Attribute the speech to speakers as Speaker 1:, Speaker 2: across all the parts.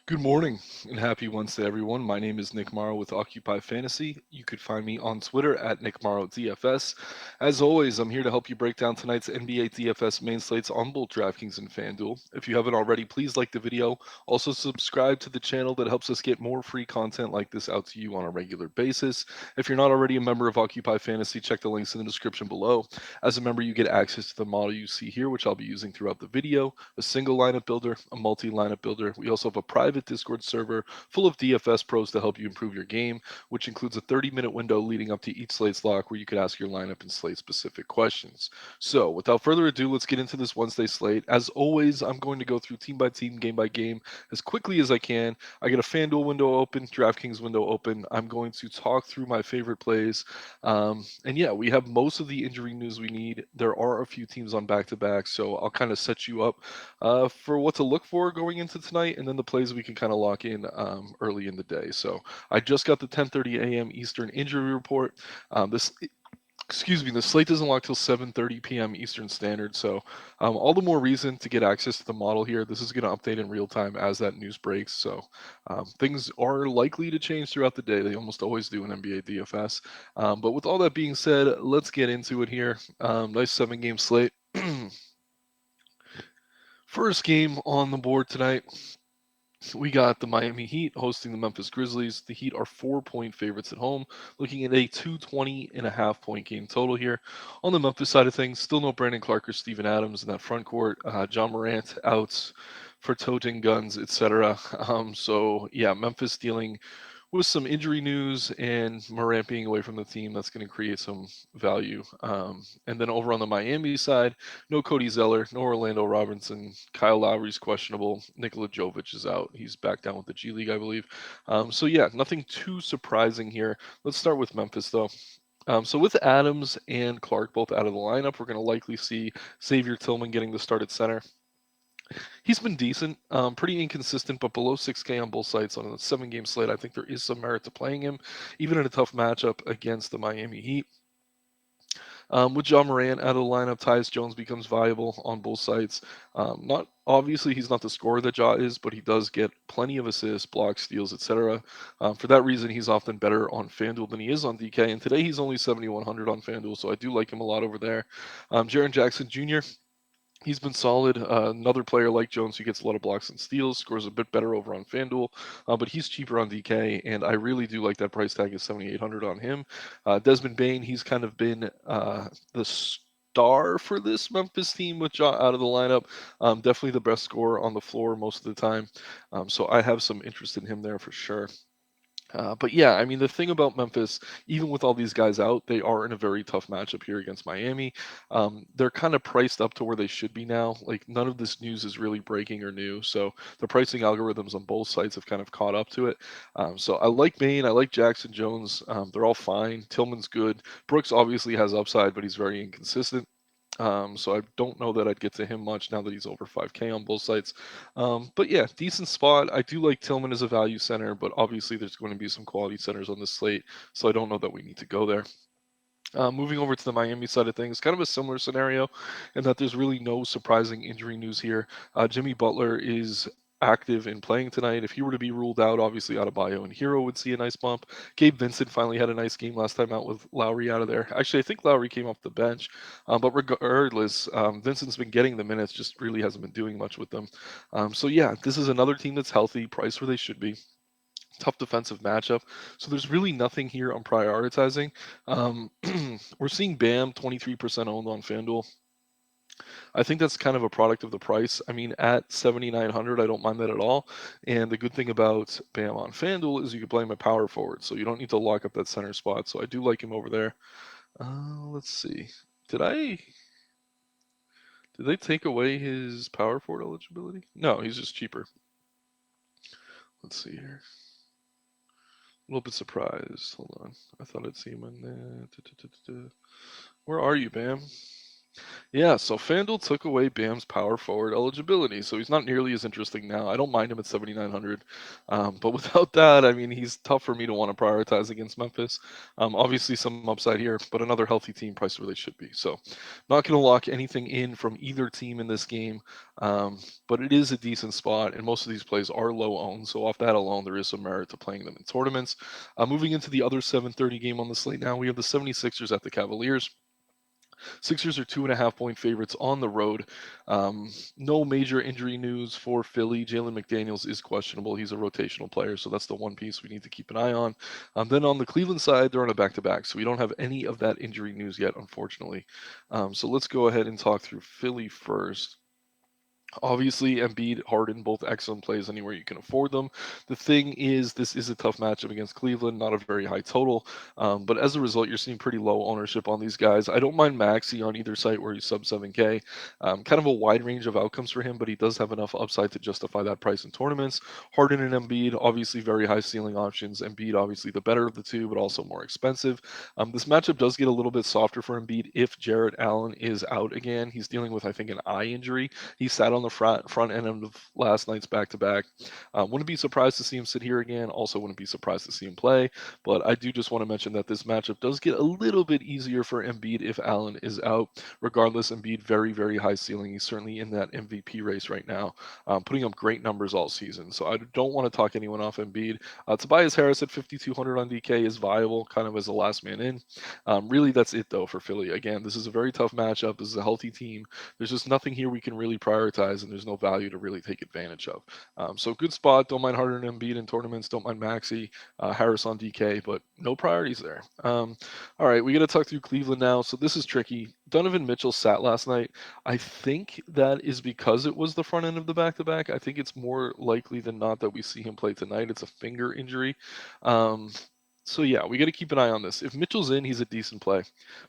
Speaker 1: Good morning and happy Wednesday, everyone. My name is Nick Marro with Occupy Fantasy. You could find me on Twitter at Nick Marro DFS. As always, I'm here to help you break down tonight's NBA DFS main slates on both DraftKings and FanDuel. If you haven't already, please like the video. Also, subscribe to the channel that helps us get more free content like this out to you on a regular basis. If you're not already a member of Occupy Fantasy, check the links in the description below. As a member, you get access to the model you see here, which I'll be using throughout the video, a single lineup builder, a multi lineup builder. We also have a private Discord server full of DFS pros to help you improve your game, which includes a 30-minute window leading up to each slate's lock where you could ask your lineup and slate specific questions. So, without further ado, let's get into this Wednesday slate. As always, I'm going to go through team by team, game by game as quickly as I can. I get a FanDuel window open, DraftKings window open. I'm going to talk through my favorite plays. And yeah, we have most of the injury news we need. There are a few teams on back to back, so I'll kind of set you up for what to look for going into tonight, and then the plays we can kind of lock in early in the day. So I just got the 10:30 a.m. Eastern injury report. This Excuse me, the slate doesn't lock till 7:30 p.m. Eastern Standard, so all the more reason to get access to the model here. This is going to update in real time as that news breaks, so things are likely to change throughout the day. They almost always do in NBA DFS. But with all that being said, let's get into it here. Nice 7-game slate. First game on the board tonight. We got the Miami Heat hosting the Memphis Grizzlies. The Heat are 4-point favorites at home, looking at a 220.5 point game total here. On the Memphis side of things, still no Brandon Clark or Steven Adams in that front court. John Morant out for toting guns, etc. So yeah, Memphis dealing with some injury news and Morant being away from the team. That's going to create some value. And then over on the Miami side, no Cody Zeller, no Orlando Robinson. Kyle Lowry's questionable. Nikola Jovic is out. He's back down with the G League, I believe. So yeah, nothing too surprising here. Let's start with Memphis though. So with Adams and Clark both out of the lineup, we're going to likely see Xavier Tillman getting the start at center. He's been decent, pretty inconsistent, but below 6K on both sides on a 7-game slate. I think there is some merit to playing him, even in a tough matchup against the Miami Heat. With John Morant out of the lineup, Tyus Jones becomes viable on both sides. Not obviously he's not the scorer that Ja is, but he does get plenty of assists, blocks, steals, etc. For that reason, he's often better on FanDuel than he is on DK. And today he's only 7,100 on FanDuel, so I do like him a lot over there. Jaren Jackson Jr. He's been solid. Another player like Jones who gets a lot of blocks and steals, scores a bit better over on FanDuel, but he's cheaper on DK, and I really do like that price tag of 7,800 on him. Desmond Bain, he's kind of been the star for this Memphis team with Ja out of the lineup. Definitely the best scorer on the floor most of the time, so I have some interest in him there for sure. But yeah, I mean, the thing about Memphis, even with all these guys out, they are in a very tough matchup here against Miami. They're kind of priced up to where they should be now. Like, none of this news is really breaking or new. So the pricing algorithms on both sides have kind of caught up to it. So I like Bain. I like Jackson Jones. They're all fine. Tillman's good. Brooks obviously has upside, but he's very inconsistent. So I don't know that I'd get to him much now that he's over 5K on both sides. But yeah, decent spot. I do like Tillman as a value center, but obviously there's going to be some quality centers on this slate, so I don't know that we need to go there. Moving over to the Miami side of things, kind of a similar scenario in that there's really no surprising injury news here. Jimmy Butler is active in playing tonight. If he were to be ruled out, obviously Adebayo and Hero would see a nice bump. Gabe Vincent finally had a nice game last time out with Lowry out of there. Actually, I think Lowry came off the bench, but regardless, Vincent's been getting the minutes, just really hasn't been doing much with them. So yeah, this is another team that's healthy, priced where they should be. Tough defensive matchup. So there's really nothing here I'm prioritizing. Um, we're seeing Bam 23% owned on FanDuel. I think that's kind of a product of the price. I mean, at 7,900, I don't mind that at all. And the good thing about Bam on FanDuel is you can play him at power forward, so you don't need to lock up that center spot. So I do like him over there. Let's see. Did I did they take away his power forward eligibility? No, he's just cheaper. Let's see here. A little bit surprised. Hold on. I thought I'd see him in there. Where are you, Bam? Yeah, so FanDuel took away Bam's power forward eligibility, so he's not nearly as interesting now. I don't mind him at 7,900, but without that, I mean, he's tough for me to want to prioritize against Memphis. Obviously, some upside here, but another healthy team priced where they should be. So, not going to lock anything in from either team in this game, but it is a decent spot, and most of these plays are low owned. So, off that alone, there is some merit to playing them in tournaments. Moving into the other 7:30 game on the slate now, we have the 76ers at the Cavaliers. Sixers are 2.5 point favorites on the road. No major injury news for Philly. Jalen McDaniels is questionable. He's a rotational player, so that's the one piece we need to keep an eye on. Then on the Cleveland side, they're on a back-to-back, so we don't have any of that injury news yet, unfortunately. So let's go ahead and talk through Philly first. Obviously, Embiid, Harden, both excellent plays anywhere you can afford them. The thing is, this is a tough matchup against Cleveland, not a very high total. But as a result, you're seeing pretty low ownership on these guys. I don't mind Maxi on either site where he's sub 7K. Kind of a wide range of outcomes for him, but he does have enough upside to justify that price in tournaments. Harden and Embiid, obviously very high ceiling options. Embiid, obviously the better of the two, but also more expensive. This matchup does get a little bit softer for Embiid if Jarrett Allen is out again. He's dealing with, I think, an eye injury. He sat on the front end of last night's back to back. Wouldn't be surprised to see him sit here again. Also, wouldn't be surprised to see him play. But I do just want to mention that this matchup does get a little bit easier for Embiid if Allen is out. Regardless, Embiid very very high ceiling. He's certainly in that MVP race right now, putting up great numbers all season. So I don't want to talk anyone off Embiid. Tobias Harris at 5,200 on DK is viable, kind of as a last man in. Really, that's it though for Philly. Again, this is a very tough matchup. This is a healthy team. There's just nothing here we can really prioritize, and there's no value to really take advantage of. So good spot. Don't mind Harden and Embiid in tournaments. Don't mind Maxi, Harris on DK, but no priorities there. All right, we got to talk through Cleveland now. So this is tricky. Donovan Mitchell sat last night. I think that is because it was the front end of the back-to-back. I think it's more likely than not that we see him play tonight. It's a finger injury. Um, so yeah, we got to keep an eye on this. If Mitchell's in, he's a decent play.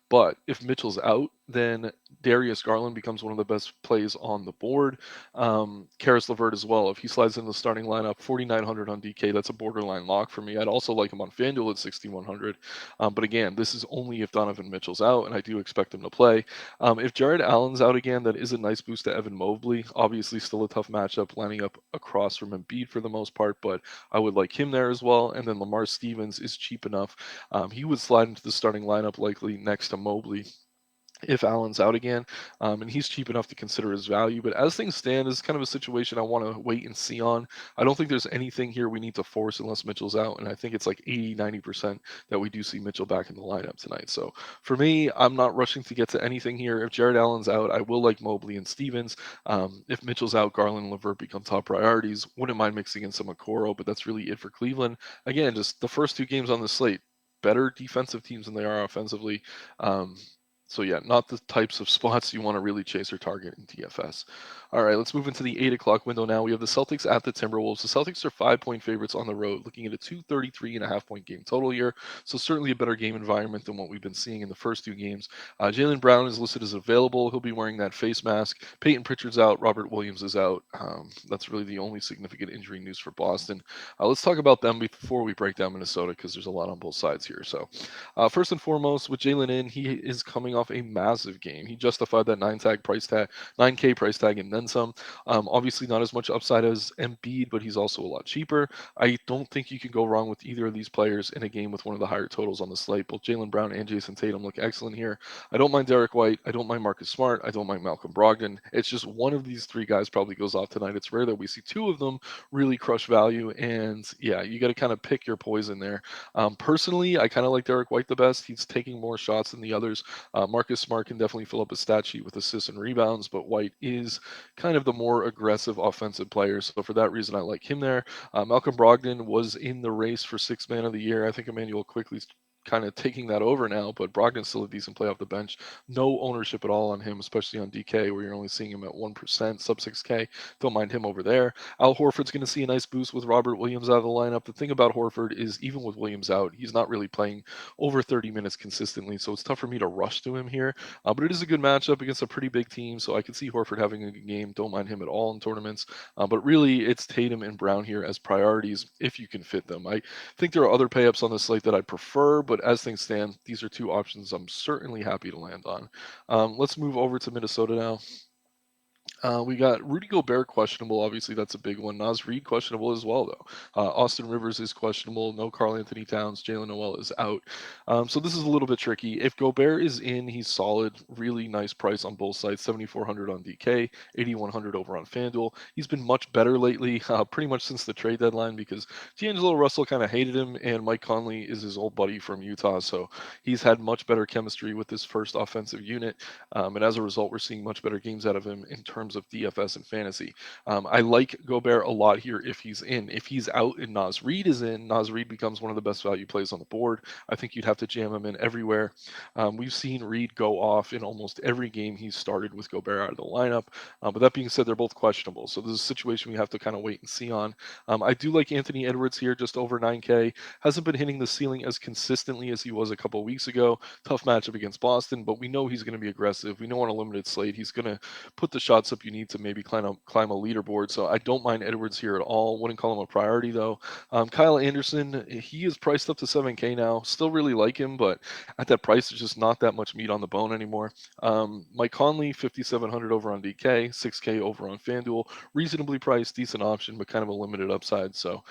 Speaker 1: But if Mitchell's out, then Darius Garland becomes one of the best plays on the board. Karis LeVert as well. If he slides in the starting lineup, 4,900 on DK, that's a borderline lock for me. I'd also like him on FanDuel at 6,100. But again, this is only if Donovan Mitchell's out, and I do expect him to play. If Jared Allen's out again, that is a nice boost to Evan Mobley. Obviously, still a tough matchup, lining up across from Embiid for the most part, but I would like him there as well. And then Lamar Stevens is cheap enough. He would slide into the starting lineup likely next to Mobley if Allen's out again, and he's cheap enough to consider his value. But as things stand, this is kind of a situation I want to wait and see on. I don't think there's anything here we need to force unless Mitchell's out, and I think it's like 80-90% that we do see Mitchell back in the lineup tonight. So for me, I'm not rushing to get to anything here. If Jared Allen's out, I will like Mobley and Stevens. If Mitchell's out, Garland and LeVert become top priorities. Wouldn't mind mixing in some Okoro, but that's really it for Cleveland. Again, just the first two games on the slate, better defensive teams than they are offensively. Um, so yeah, not the types of spots you want to really chase or target in DFS. All right, let's move into the 8 o'clock window now. We have the Celtics at the Timberwolves. The Celtics are 5 point favorites on the road, looking at a 233.5 point game total here. So certainly a better game environment than what we've been seeing in the first two games. Jaylen Brown is listed as available. He'll be wearing that face mask. Peyton Pritchard's out. Robert Williams is out. That's really the only significant injury news for Boston. Let's talk about them before we break down Minnesota because there's a lot on both sides here. So first and foremost, with Jalen in, he is coming off a massive game. He justified that 9K price tag, and then some. Obviously, not as much upside as Embiid, but he's also a lot cheaper. I don't think you can go wrong with either of these players in a game with one of the higher totals on the slate. Both Jaylen Brown and Jason Tatum look excellent here. I don't mind Derek White. I don't mind Marcus Smart. I don't mind Malcolm Brogdon. It's just one of these three guys probably goes off tonight. It's rare that we see two of them really crush value. And yeah, you got to kind of pick your poison there. Personally, I kind of like Derek White the best. He's taking more shots than the others. Marcus Smart can definitely fill up a stat sheet with assists and rebounds, but White is kind of the more aggressive offensive player. So for that reason, I like him there. Malcolm Brogdon was in the race for sixth man of the year. I think Emmanuel quickly kind of taking that over now, but Brogdon's still a decent play off the bench. No ownership at all on him, especially on DK, where you're only seeing him at 1%, sub 6K. Don't mind him over there. Al Horford's going to see a nice boost with Robert Williams out of the lineup. The thing about Horford is, even with Williams out, he's not really playing over 30 minutes consistently, so it's tough for me to rush to him here. But it is a good matchup against a pretty big team, so I can see Horford having a good game. Don't mind him at all in tournaments. But really, it's Tatum and Brown here as priorities if you can fit them. I think there are other payups on the slate that I prefer, but but as things stand, these are two options I'm certainly happy to land on. Let's move over to Minnesota now. We got Rudy Gobert questionable. Obviously, that's a big one. Naz Reid questionable as well, though. Austin Rivers is questionable. No Karl Anthony Towns. Jalen Noel is out. So this is a little bit tricky. If Gobert is in, he's solid. Really nice price on both sides. 7,400 on DK, 8,100 over on FanDuel. He's been much better lately, pretty much since the trade deadline because D'Angelo Russell kind of hated him, and Mike Conley is his old buddy from Utah. So he's had much better chemistry with this first offensive unit. And as a result, we're seeing much better games out of him in terms of DFS and fantasy. I like Gobert a lot here if he's in. If he's out and Naz Reid is in, Naz Reid becomes one of the best value plays on the board. I think you'd have to jam him in everywhere. We've seen Reid go off in almost every game he's started with Gobert out of the lineup. But that being said, they're both questionable. So this is a situation we have to kind of wait and see on. I do like Anthony Edwards here, just over 9K. Hasn't been hitting the ceiling as consistently as he was a couple weeks ago. Tough matchup against Boston, but we know he's going to be aggressive. We know on a limited slate he's going to put the shots up you need to maybe climb a leaderboard. So I don't mind Edwards here at all. Wouldn't call him a priority though. Kyle Anderson, he is priced up to 7K now. Still really like him, but at that price, there's just not that much meat on the bone anymore. Mike Conley, 5,700 over on DK, 6K over on FanDuel. Reasonably priced, decent option, but kind of a limited upside. So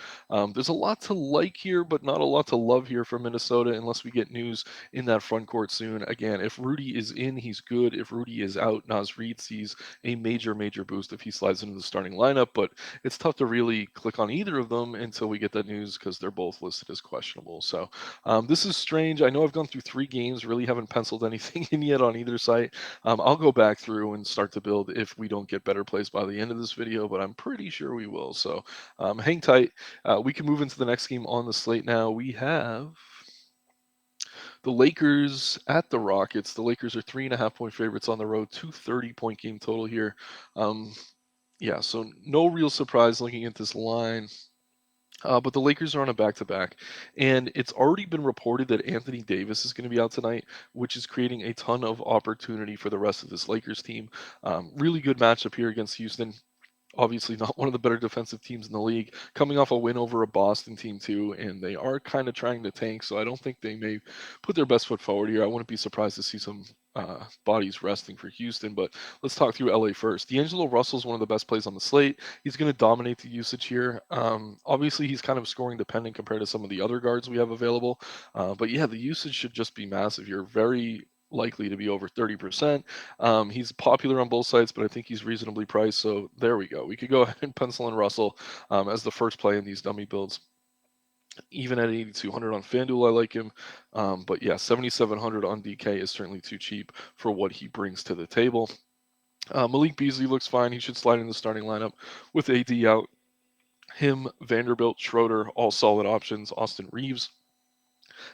Speaker 1: there's a lot to like here, but not a lot to love here for Minnesota unless we get news in that front court soon. Again, if Rudy is in, he's good. If Rudy is out, Naz Reid sees a major boost if he slides into the starting lineup, but it's tough to really click on either of them until we get that news because they're both listed as questionable. So this is strange. I know I've gone through 3 games, really haven't penciled anything in yet on either site. I'll go back through and start to build if we don't get better plays by the end of this video, but I'm pretty sure we will. So hang tight. We can move into the next game on the slate now. We have the Lakers at the Rockets. The Lakers are 3.5-point favorites on the road, 230-point game total here. Yeah, so no real surprise looking at this line. But the Lakers are on a back-to-back, and it's already been reported that Anthony Davis is going to be out tonight, which is creating a ton of opportunity for the rest of this Lakers team. Really good matchup here against Houston. Obviously not one of the better defensive teams in the league, coming off a win over a Boston team too, and they are kind of trying to tank, so I don't think they may put their best foot forward here. I wouldn't be surprised to see some bodies resting for Houston, but let's talk through LA first. D'Angelo Russell's one of the best plays on the slate. He's going to dominate the usage here. Obviously, he's kind of scoring dependent compared to some of the other guards we have available, but yeah, the usage should just be massive. You're very likely to be over 30%. He's popular on both sides, but I think he's reasonably priced. So there we go. We could go ahead and pencil in Russell as the first play in these dummy builds. Even at 8,200 on FanDuel, I like him. But yeah, 7,700 on DK is certainly too cheap for what he brings to the table. Malik Beasley looks fine. He should slide in the starting lineup with AD out. Him, Vanderbilt, Schroeder, all solid options. Austin Reeves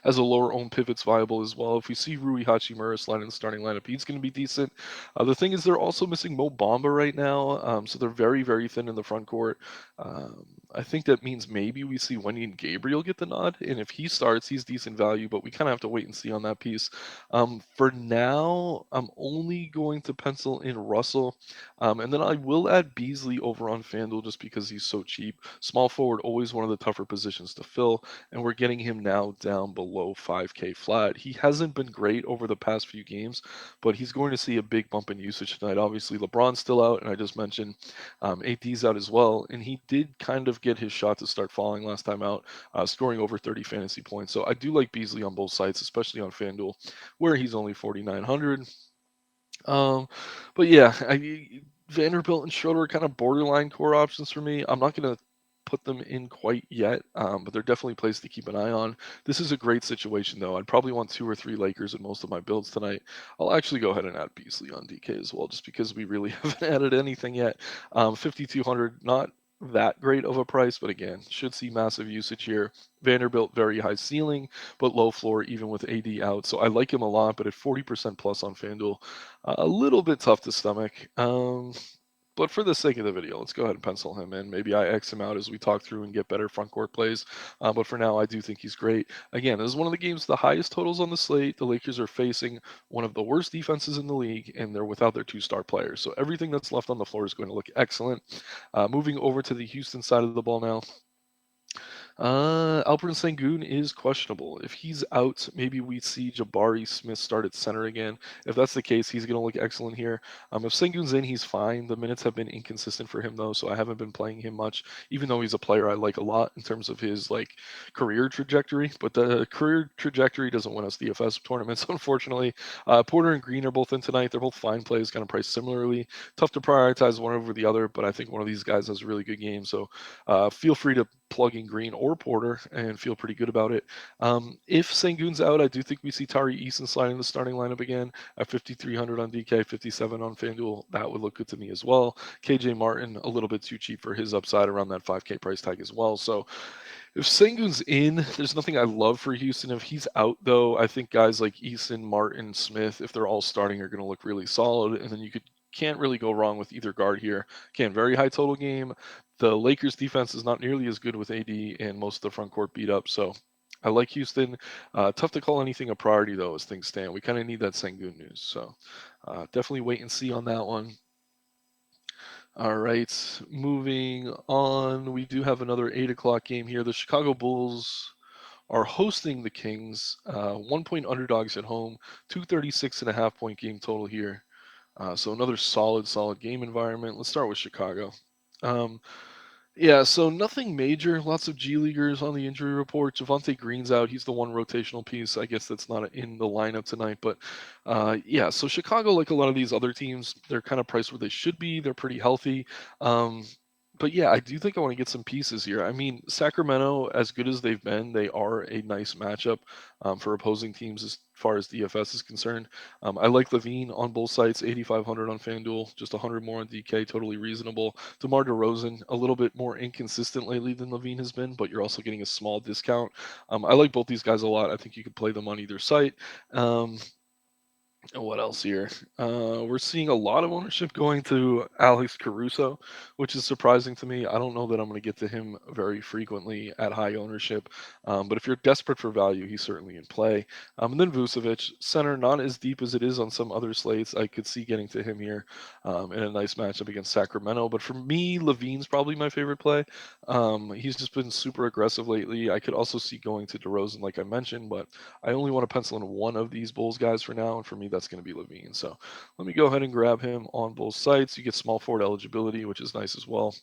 Speaker 1: as a lower owned pivot's viable as well. If we see Rui Hachimura slide in the starting lineup, he's going to be decent. The thing is, they're also missing Mo Bamba right now, so they're very thin in the front court. I think that means maybe we see Wendy and Gabriel get the nod, and if he starts, he's decent value, but we kind of have to wait and see on that piece. For now, I'm only going to pencil in Russell, and then I will add Beasley over on FanDuel just because he's so cheap. Small forward, always one of the tougher positions to fill, and we're getting him now down below 5K flat. He hasn't been great over the past few games, but he's going to see a big bump in usage tonight. Obviously, LeBron's still out, and I just mentioned AD's out as well, and he did kind of get his shot to start falling last time out, scoring over 30 fantasy points. So I do like Beasley on both sides, especially on FanDuel, where he's only 4,900. But yeah, Vanderbilt and Schroeder are kind of borderline core options for me. I'm not going to put them in quite yet, but they're definitely places to keep an eye on. This is a great situation, though. I'd probably want 2 or 3 Lakers in most of my builds tonight. I'll actually go ahead and add Beasley on DK as well, just because we really haven't added anything yet. 5,200, not that great of a price, but again, should see massive usage here. Vanderbilt, very high ceiling, but low floor even with AD out. So I like him a lot, but at 40% plus on FanDuel, a little bit tough to stomach. But for the sake of the video, let's go ahead and pencil him in. Maybe I X him out as we talk through and get better front court plays. But for now, I do think he's great. Again, this is one of the games with the highest totals on the slate. The Lakers are facing one of the worst defenses in the league, and they're without their 2-star players. So everything that's left on the floor is going to look excellent. Moving over to the Houston side of the ball now. Alperen Sengun is questionable. If he's out, maybe we see Jabari Smith start at center again. If that's the case, he's going to look excellent here. If Sengun's in, he's fine. The minutes have been inconsistent for him though, so I haven't been playing him much. Even though he's a player I like a lot in terms of his like career trajectory, but the career trajectory doesn't win us DFS tournaments, unfortunately. Porter and Green are both in tonight. They're both fine plays, kind of priced similarly. Tough to prioritize one over the other, but I think one of these guys has a really good game. So feel free to plug in Green or Porter and feel pretty good about it. If Sengun's out, I do think we see Tari Eason sliding the starting lineup again at 5,300 on DK, 57 on FanDuel. That would look good to me as well. KJ Martin, a little bit too cheap for his upside around that 5K price tag as well. So if Sengun's in, there's nothing I love for Houston. If he's out, though, I think guys like Eason, Martin, Smith, if they're all starting, are going to look really solid. And then can't really go wrong with either guard here. Again, very high total game. The Lakers defense is not nearly as good with AD and most of the front court beat up. So I like Houston. Tough to call anything a priority though as things stand. We kind of need that Sengun news. So definitely wait and see on that one. All right, moving on. We do have another 8 o'clock game here. The Chicago Bulls are hosting the Kings. 1 point underdogs at home. 236.5 point game total here. So another solid game environment. Let's start with Chicago. Um, yeah, so nothing major. Lots of G Leaguers on the injury report. Javonte Green's out. He's the one rotational piece. I guess that's not in the lineup tonight. But yeah, so Chicago, like a lot of these other teams, they're kind of priced where they should be. They're pretty healthy. Um, but yeah, I do think I want to get some pieces here. I mean, Sacramento, as good as they've been, they are a nice matchup for opposing teams as far as DFS is concerned. I like Levine on both sites, 8,500 on FanDuel, just 100 more on DK, totally reasonable. DeMar DeRozan, a little bit more inconsistent lately than Levine has been, but you're also getting a small discount. I like both these guys a lot. I think you could play them on either site. What else here? We're seeing a lot of ownership going to Alex Caruso, which is surprising to me. I don't know that I'm going to get to him very frequently at high ownership, but if you're desperate for value, he's certainly in play. And then Vucevic, center, not as deep as it is on some other slates. I could see getting to him here in a nice matchup against Sacramento. But for me, Levine's probably my favorite play. He's just been super aggressive lately. I could also see going to DeRozan, like I mentioned, but I only want to pencil in one of these Bulls guys for now, and for me, that's going to be Levine. So let me go ahead and grab him on both sites. You get small forward eligibility, which is nice as well.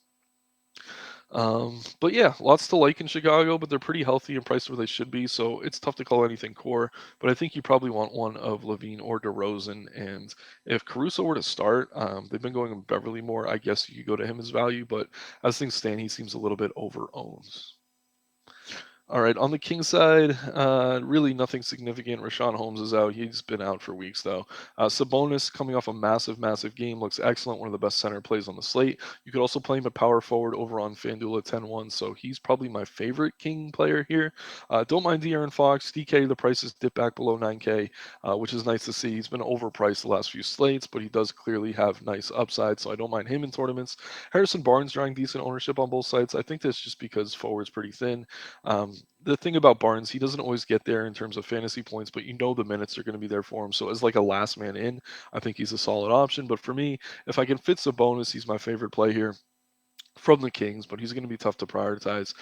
Speaker 1: But yeah, lots to like in Chicago, but they're pretty healthy and priced where they should be, so it's tough to call anything core. But I think you probably want one of Levine or DeRozan, and if Caruso were to start, they've been going with Beverly more. I guess you could go to him as value, but as things stand, he seems a little bit over owned. All right, on the King side, really nothing significant. Rashawn Holmes is out. He's been out for weeks, though. Sabonis, coming off a massive game, looks excellent. One of the best center plays on the slate. You could also play him at power forward over on FanDuel at 10-1, so he's probably my favorite King player here. Don't mind De'Aaron Fox. DK, the prices dip back below 9K, which is nice to see. He's been overpriced the last few slates, but he does clearly have nice upside, so I don't mind him in tournaments. Harrison Barnes drawing decent ownership on both sides. I think that's just because forward's pretty thin. The thing about Barnes, he doesn't always get there in terms of fantasy points, but you know the minutes are going to be there for him. So as like a last man in, I think he's a solid option. But for me, if I can fit Sabonis, he's my favorite play here from the Kings, but he's going to be tough to prioritize.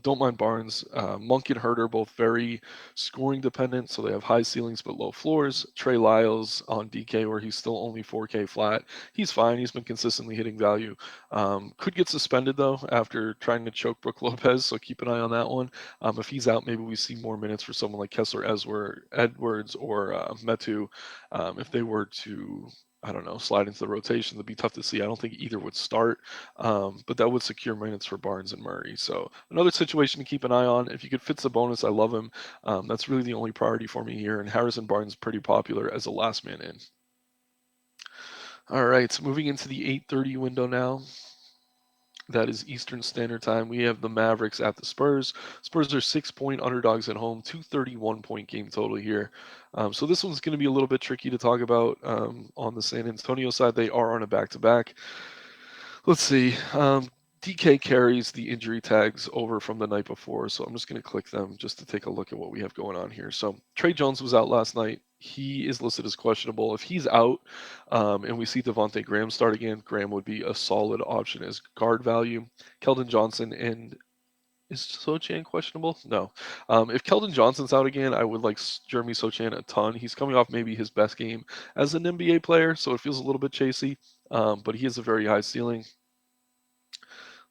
Speaker 1: Don't mind Barnes. Monk and Herter both very scoring dependent, so they have high ceilings but low floors. Trey Lyles on DK, where he's still only 4K flat. He's fine. He's been consistently hitting value. Could get suspended, though, after trying to choke Brook Lopez, so keep an eye on that one. If he's out, maybe we see more minutes for someone like Kessler Edwards or Metu if they were to I don't know, slide into the rotation. That'd be tough to see. I don't think either would start, but that would secure minutes for Barnes and Murray. So another situation to keep an eye on. If you could fit Sabonis, I love him. That's really the only priority for me here. And Harrison Barnes is pretty popular as a last man in. All right, so moving into the 8:30 window now. That is Eastern Standard Time. We have the Mavericks at the Spurs. Spurs are 6-point underdogs at home, 231-point game total here. So this one's going to be a little bit tricky to talk about on the San Antonio side. They are on a back-to-back. Let's see. DK carries the injury tags over from the night before, so I'm just going to click them just to take a look at what we have going on here. So Trey Jones was out last night. He is listed as questionable. If he's out and we see Devontae Graham start again, Graham would be a solid option as guard value. Keldon Johnson and Is Sochan questionable? No. If Keldon Johnson's out again, I would like Jeremy Sochan a ton. He's coming off maybe his best game as an NBA player, so it feels a little bit chasey, but he has a very high ceiling.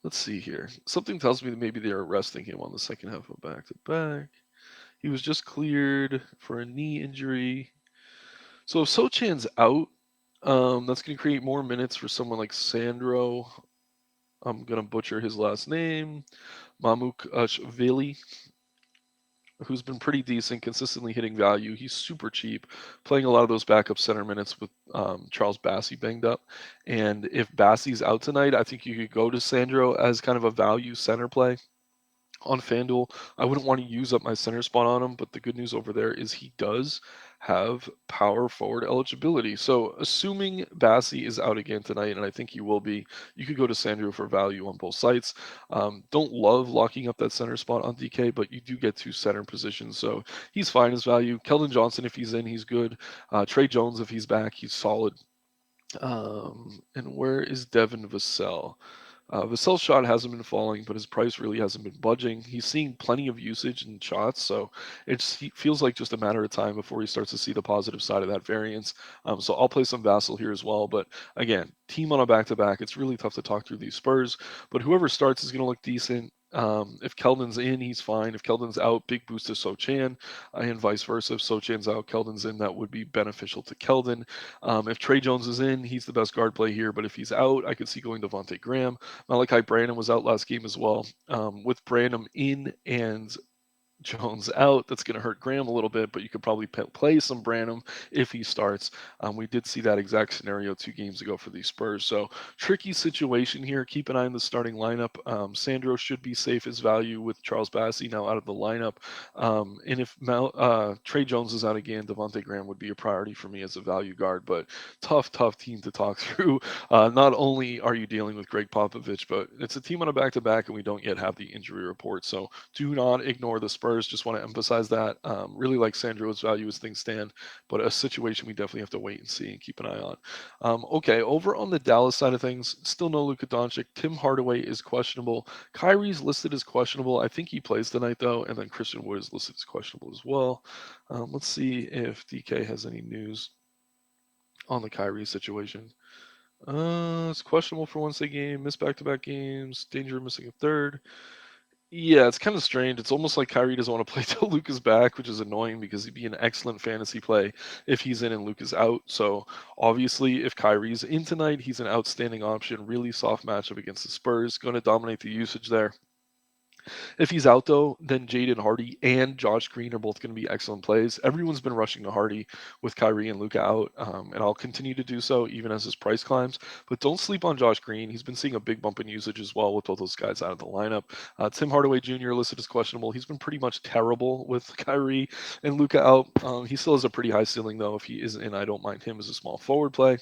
Speaker 1: Let's see here. Something tells me that maybe they're resting him on the second half of back-to-back. He was just cleared for a knee injury. So if Sochan's out, that's going to create more minutes for someone like Sandro. I'm going to butcher his last name. Mamukashvili, who's been pretty decent, consistently hitting value. He's super cheap, playing a lot of those backup center minutes with Charles Bassey banged up. And if Bassey's out tonight, I think you could go to Sandro as kind of a value center play on FanDuel. I wouldn't want to use up my center spot on him, but the good news over there is he does have power forward eligibility. So assuming Bassey is out again tonight, and I think he will be, you could go to Sandro for value on both sites. Don't love locking up that center spot on DK, but you do get two center positions, so he's fine as value. Keldon Johnson, if he's in, he's good. Trey Jones, if he's back, he's solid. And where is Devin Vassell? Vassell's shot hasn't been falling, but his price really hasn't been budging. He's seeing plenty of usage and shots, so he feels like just a matter of time before he starts to see the positive side of that variance. So I'll play some Vassell here as well. But again, team on a back-to-back, it's really tough to talk through these Spurs. But whoever starts is going to look decent. If Keldon's in, he's fine. If Keldon's out, big boost to Sochan, and vice versa. If Sochan's out, Keldon's in, that would be beneficial to Keldon. If Trey Jones is in, he's the best guard play here. But if he's out, I could see going Devontae Graham. Malachi Branham was out last game as well. With Branham in and Jones out, that's going to hurt Graham a little bit, but you could probably play some Branham if he starts. We did see that exact scenario 2 games ago for the Spurs. So tricky situation here. Keep an eye on the starting lineup. Sandro should be safe as value with Charles Bassey now out of the lineup. And if Trey Jones is out again, Devontae Graham would be a priority for me as a value guard, but tough team to talk through. Not only are you dealing with Greg Popovich, but it's a team on a back-to-back, and we don't yet have the injury report. So do not ignore the Spurs. Just want to emphasize that. Really like Sandro's value as things stand, but a situation we definitely have to wait and see and keep an eye on. Okay, over on the Dallas side of things, still no Luka Doncic. Tim Hardaway is questionable. Kyrie's listed as questionable. I think he plays tonight, though, and then Christian Wood is listed as questionable as well. Let's see if DK has any news on the Kyrie situation. It's questionable for Wednesday game, missed back-to-back games, danger of missing a third. Yeah, it's kind of strange. It's almost like Kyrie doesn't want to play till Luke is back, which is annoying because he'd be an excellent fantasy play if he's in and Luke is out. So obviously, if Kyrie's in tonight, he's an outstanding option. Really soft matchup against the Spurs. Going to dominate the usage there. If he's out though, then Jaden Hardy and Josh Green are both going to be excellent plays. Everyone's been rushing to Hardy with Kyrie and Luka out, and I'll continue to do so even as his price climbs. But don't sleep on Josh Green. He's been seeing a big bump in usage as well with both those guys out of the lineup. Tim Hardaway Jr. listed as questionable. He's been pretty much terrible with Kyrie and Luka out. He still has a pretty high ceiling though. If he is in, I don't mind him as a small forward play.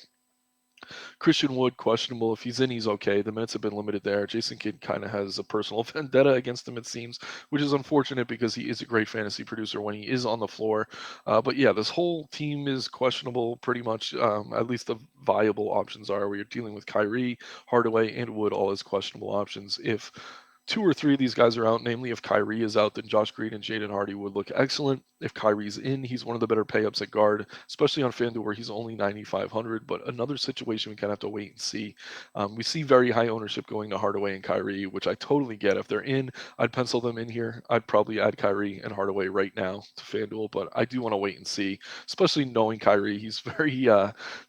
Speaker 1: Christian Wood, questionable. If he's in, he's okay. The minutes have been limited there. Jason Kidd kind of has a personal vendetta against him, it seems, which is unfortunate because he is a great fantasy producer when he is on the floor. But yeah, this whole team is questionable pretty much. At least the viable options are where you're dealing with Kyrie, Hardaway, and Wood all as questionable options. If 2 or 3 of these guys are out, namely if Kyrie is out, then Josh Green and Jaden Hardy would look excellent. If Kyrie's in, he's one of the better payups at guard, especially on FanDuel where he's only 9,500. But another situation we kind of have to wait and see. We see very high ownership going to Hardaway and Kyrie, which I totally get. If they're in, I'd pencil them in here. I'd probably add Kyrie and Hardaway right now to FanDuel, but I do want to wait and see, especially knowing Kyrie. He's very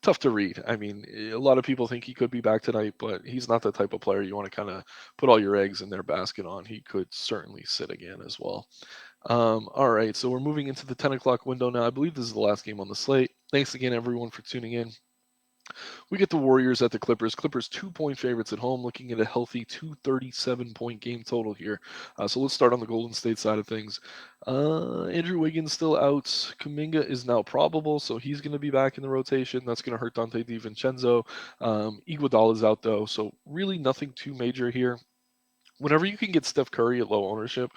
Speaker 1: tough to read. I mean, a lot of people think he could be back tonight, but he's not the type of player you want to kind of put all your eggs in their basket on. He could certainly sit again as well. All right, so we're moving into the 10 o'clock window now. I believe this is the last game on the slate. Thanks again, everyone, for tuning in. We get the Warriors at the Clippers. Clippers 2-point favorites at home, looking at a healthy 237-point game total here. So let's start on the Golden State side of things. Andrew Wiggins still out. Kuminga is now probable, so he's going to be back in the rotation. That's going to hurt Dante DiVincenzo. Iguodala is out, though, so really nothing too major here. Whenever you can get Steph Curry at low ownership,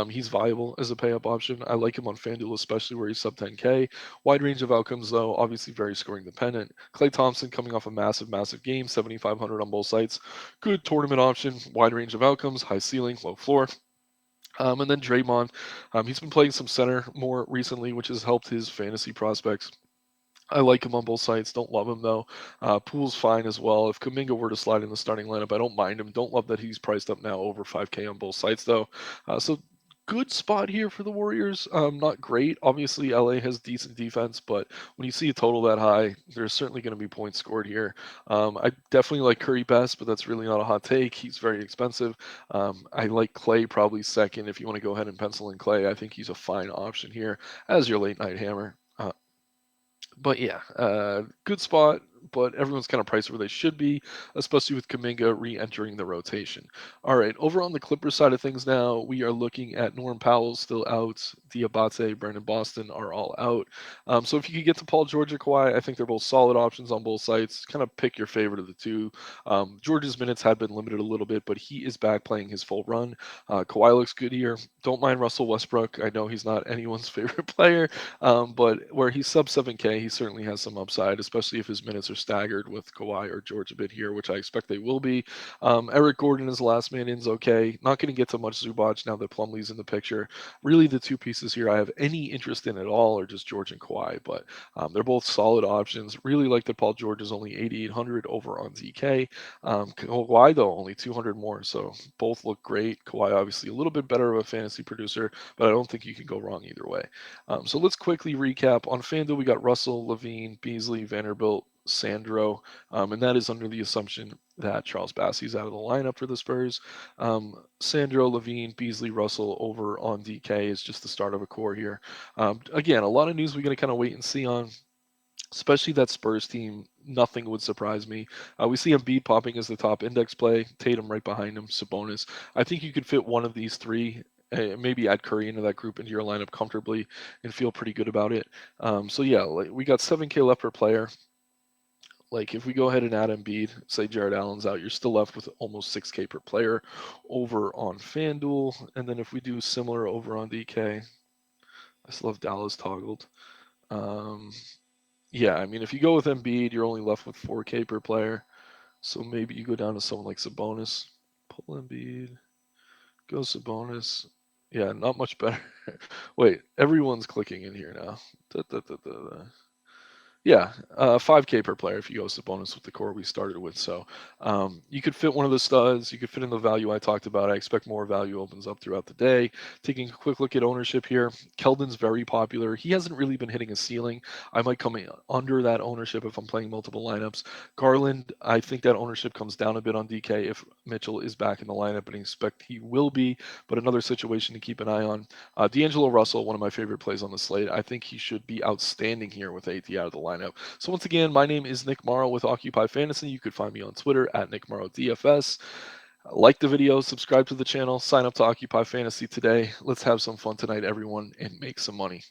Speaker 1: he's viable as a pay-up option. I like him on FanDuel, especially where he's sub 10K. Wide range of outcomes, though, obviously very scoring dependent. Klay Thompson coming off a massive game, 7,500 on both sites. Good tournament option, wide range of outcomes, high ceiling, low floor. And then Draymond, he's been playing some center more recently, which has helped his fantasy prospects. I like him on both sides. Don't love him though. Poole's fine as well. If Kuminga were to slide in the starting lineup, I don't mind him. Don't love that he's priced up now over 5K on both sides though. So good spot here for the Warriors. Not great. Obviously, LA has decent defense, but when you see a total that high, there's certainly going to be points scored here. I definitely like Curry best, but that's really not a hot take. He's very expensive. I like Clay probably second. If you want to go ahead and pencil in Clay, I think he's a fine option here as your late night hammer. But yeah, good spot, but everyone's kind of priced where they should be, especially with Kuminga re-entering the rotation. All right, over on the Clippers side of things now, we are looking at Norm Powell still out, Diabate, Brandon Boston are all out. So if you could get to Paul George or Kawhi, I think they're both solid options on both sites. Kind of pick your favorite of the two. George's minutes had been limited a little bit, but he is back playing his full run. Kawhi looks good here. Don't mind Russell Westbrook. I know he's not anyone's favorite player, but where he's sub 7K, he certainly has some upside, especially if his minutes are staggered with Kawhi or George a bit here, which I expect they will be. Eric Gordon is the last man in's okay. Not going to get to much Zubac now that Plumlee's in the picture. Really, the two pieces here I have any interest in at all are just George and Kawhi, but they're both solid options. Really like that Paul George is only 8,800 over on DK. Kawhi, though, only 200 more, so both look great. Kawhi, obviously, a little bit better of a fantasy producer, but I don't think you can go wrong either way. So let's quickly recap. On FanDuel, we got Russell, Levine, Beasley, Vanderbilt, Sandro, and that is under the assumption that Charles Bassey's out of the lineup for the Spurs. Sandro, Levine, Beasley, Russell over on DK is just the start of a core here. Again, a lot of news we're going to kind of wait and see on. Especially that Spurs team, nothing would surprise me. We see Embiid popping as the top index play, Tatum right behind him, Sabonis. I think you could fit one of these three, maybe add Curry into that group into your lineup comfortably and feel pretty good about it. So yeah, like we got 7K left per player. Like if we go ahead and add Embiid, say Jared Allen's out, you're still left with almost 6K per player over on FanDuel. And then if we do similar over on DK, I still have Dallas toggled. Um, Yeah, I mean, if you go with Embiid, you're only left with 4K per player. So maybe you go down to someone like Sabonis. Pull Embiid, go Sabonis. Yeah, not much better. Wait, everyone's clicking in here now. Da, da, da, da, da. Yeah, 5K per player if you go Sabonis with the core we started with. So you could fit one of the studs. You could fit in the value I talked about. I expect more value opens up throughout the day. Taking a quick look at ownership here, Keldon's very popular. He hasn't really been hitting a ceiling. I might come in under that ownership if I'm playing multiple lineups. Garland, I think that ownership comes down a bit on DK if Mitchell is back in the lineup, and I expect he will be. But another situation to keep an eye on. D'Angelo Russell, one of my favorite plays on the slate. I think he should be outstanding here with AT out of the lineup. So once again, my name is Nick Marro with Occupy Fantasy. You could find me on Twitter at Nick Marro DFS. Like the video, subscribe to the channel, sign up to Occupy Fantasy today. Let's have some fun tonight, everyone, and make some money.